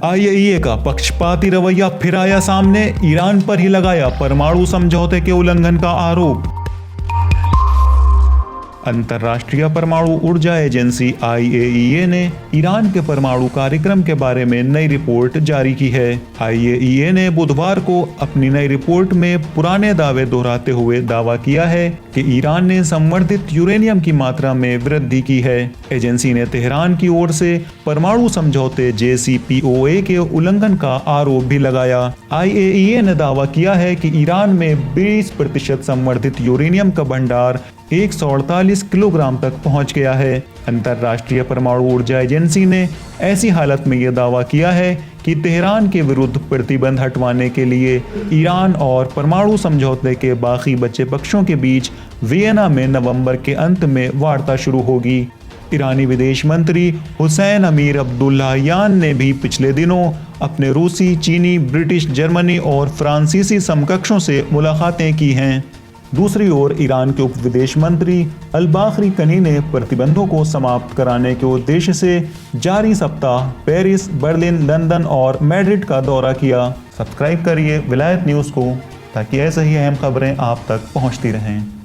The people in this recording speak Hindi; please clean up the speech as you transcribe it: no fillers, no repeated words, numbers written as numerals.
आईएईए का पक्षपाती रवैया फिर आया सामने, ईरान पर ही लगाया परमाणु समझौते के उल्लंघन का आरोप। अंतर्राष्ट्रीय परमाणु ऊर्जा एजेंसी आईएईए ने ईरान के परमाणु कार्यक्रम के बारे में नई रिपोर्ट जारी की है। आईएईए ने बुधवार को अपनी नई रिपोर्ट में पुराने दावे दोहराते हुए दावा किया है कि ईरान ने संवर्धित यूरेनियम की मात्रा में वृद्धि की है। एजेंसी ने तेहरान की ओर से परमाणु समझौते JCPOA के उल्लंघन का आरोप भी लगाया। आईएईए ने दावा किया है कि ईरान में 20% संवर्धित यूरेनियम का भंडार 148 किलोग्राम तक पहुंच गया है। अंतर्राष्ट्रीय परमाणु ऊर्जा एजेंसी ने ऐसी हालत में यह दावा किया है कि तेहरान के विरुद्ध प्रतिबंध हटवाने के लिए ईरान और परमाणु समझौते के बाकी बचे पक्षों के बीच वियना में नवंबर के अंत में वार्ता शुरू होगी। ईरानी विदेश मंत्री हुसैन अमीर अब्दुल्लाहियान ने भी पिछले दिनों अपने रूसी, चीनी, ब्रिटिश, जर्मनी और फ्रांसीसी समकक्षों से मुलाकातें की हैं। दूसरी ओर ईरान के उप विदेश मंत्री अल-बाखरी कनी ने प्रतिबंधों को समाप्त कराने के उद्देश्य से जारी सप्ताह पेरिस, बर्लिन, लंदन और मैड्रिड का दौरा किया। सब्सक्राइब करिए विलायत न्यूज़ को ताकि ऐसे ही अहम खबरें आप तक पहुंचती रहें।